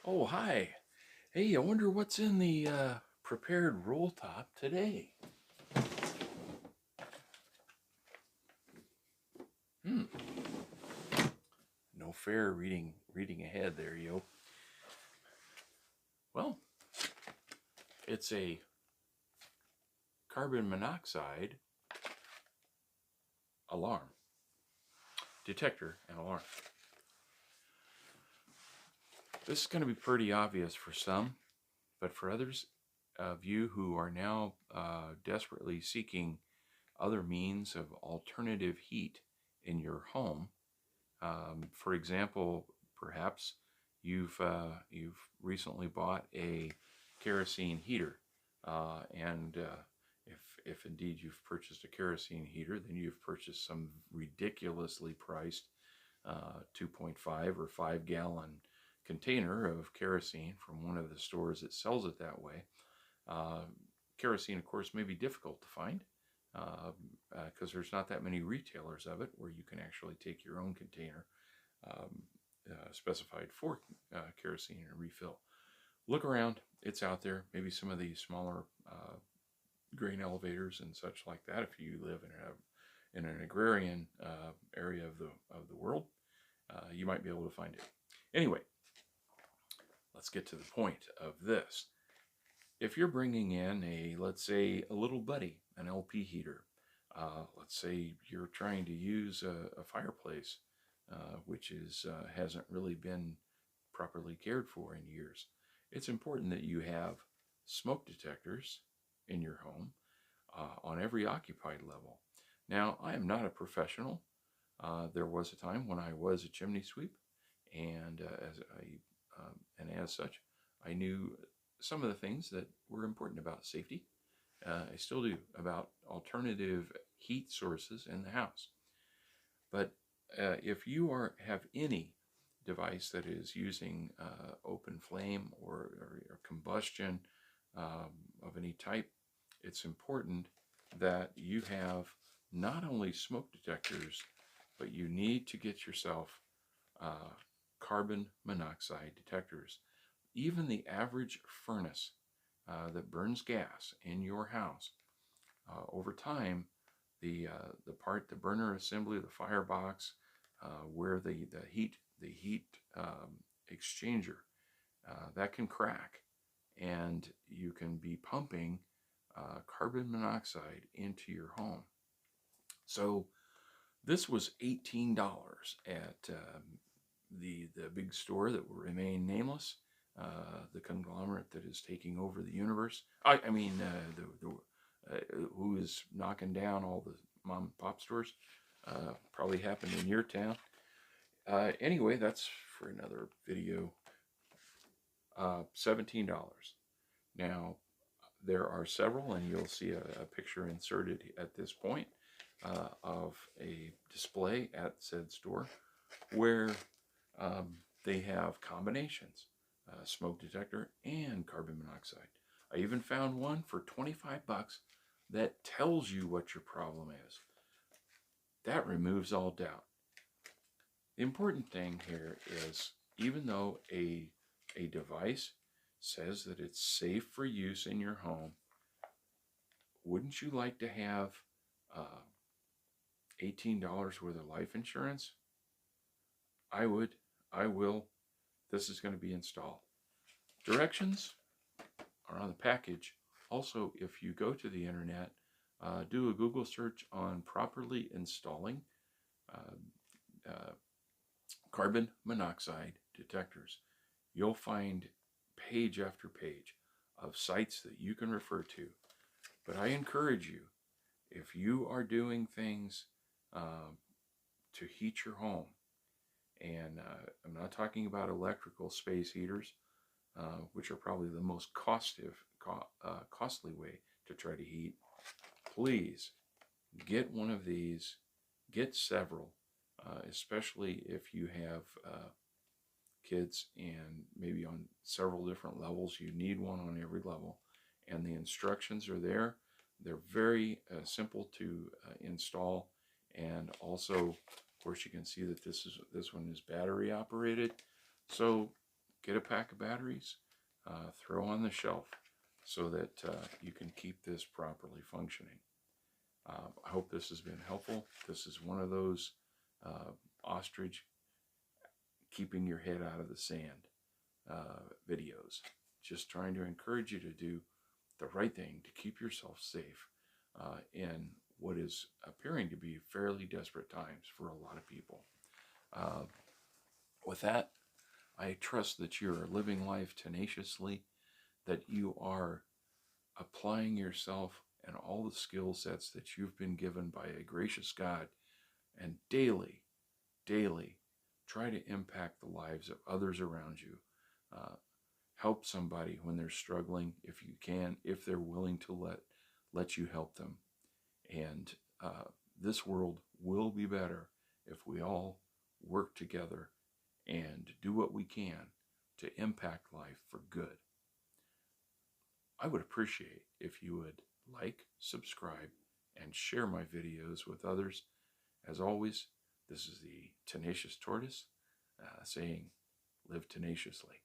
Oh, hi. Hey, I wonder what's in the prepared roll top today. Hmm, no fair reading ahead there, yo. Well, it's a carbon monoxide alarm, detector and alarm. This is going to be pretty obvious for some, but for others of you who are now desperately seeking other means of alternative heat in your home, for example, perhaps you've recently bought a kerosene heater, and if indeed you've purchased a kerosene heater, then you've purchased some ridiculously priced 2.5 or 5 gallon container of kerosene from one of the stores that sells it that way. Uh, Kerosene, of course, may be difficult to find because there's not that many retailers of it where you can actually take your own container um, specified for kerosene and refill. Look around, it's out there. Maybe some of the smaller grain elevators and such like that. If you live in an agrarian area of the world, you might be able to find it. Anyway, let's get to the point of this. If you're bringing in let's say, a little buddy, an LP heater, let's say you're trying to use a fireplace, which hasn't really been properly cared for in years, it's important that you have smoke detectors in your home on every occupied level. Now, I am not a professional. There was a time when I was a chimney sweep, and as such, I knew some of the things that were important about safety. I still do, about alternative heat sources in the house. But if you have any device that is using open flame or combustion of any type, it's important that you have not only smoke detectors, but you need to get yourself carbon monoxide detectors. Even the average furnace that burns gas in your house, over time, the burner assembly, the firebox, where the heat exchanger, that can crack, and you can be pumping carbon monoxide into your home. So this was $18 at the big store that will remain nameless, the conglomerate that is taking over the universe. I mean, who is knocking down all the mom and pop stores. Probably happened in your town. Anyway, that's for another video. $17. Now, there are several, and you'll see a picture inserted at this point of a display at said store where they have combinations, smoke detector and carbon monoxide. I even found one for 25 bucks that tells you what your problem is. That removes all doubt. The important thing here is, even though a device says that it's safe for use in your home, wouldn't you like to have $18 worth of life insurance? I would. I will. This is going to be installed. Directions are on the package. Also, if you go to the internet, do a Google search on properly installing uh, carbon monoxide detectors. You'll find page after page of sites that you can refer to. But I encourage you, if you are doing things to heat your home, and I'm not talking about electrical space heaters, which are probably the most costly way to try to heat, please get one of these, get several, especially if you have kids and maybe on several different levels. You need one on every level, and the instructions are there. They're very simple to install, and also, of course, you can see that this one is battery operated. So get a pack of batteries, throw on the shelf so that you can keep this properly functioning. I hope this has been helpful. This is one of those ostrich keeping your head out of the sand videos. Just trying to encourage you to do the right thing to keep yourself safe in what is appearing to be fairly desperate times for a lot of people. With that, I trust that you're living life tenaciously, that you are applying yourself and all the skill sets that you've been given by a gracious God, and daily try to impact the lives of others around you. Help somebody when they're struggling, if you can, if they're willing to let you help them. And this world will be better if we all work together and do what we can to impact life for good. I would appreciate if you would like, subscribe, and share my videos with others. As always, this is the Tenacious Tortoise saying, live tenaciously.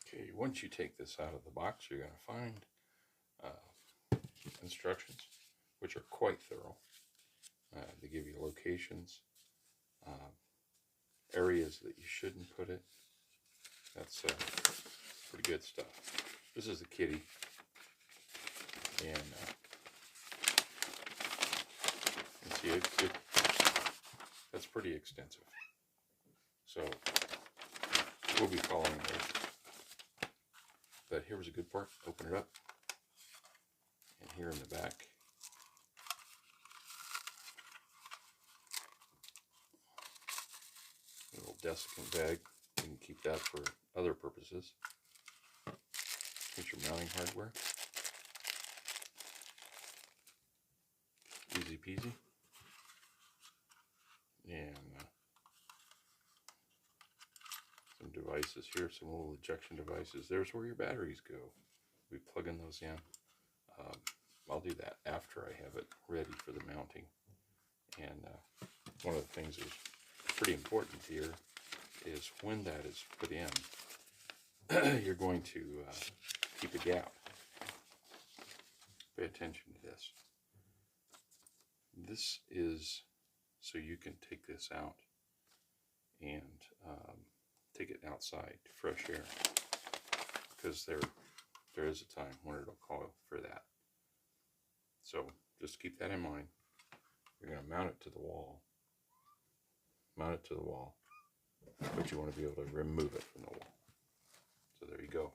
Okay, once you take this out of the box, you're going to find instructions, which are quite thorough. They give you locations, areas that you shouldn't put it. That's pretty good stuff. This is the kitty, and you can see that's pretty extensive. So we'll be following those. But here was a good part. Open it up, and here in the back, a little desiccant bag. You can keep that for other purposes. Here's your mounting hardware. Easy peasy. And some devices here, some little ejection devices. There's where your batteries go. We plug in those in. I'll do that after I have it ready for the mounting. And one of the things that's pretty important here is when that is put in, you're going to keep a gap. Pay attention to this. This is so you can take this out and take it outside to fresh air, because there is a time when it'll call for that. So just keep that in mind. You're going to mount it to the wall. Mount it to the wall, but you want to be able to remove it from the wall. So there you go.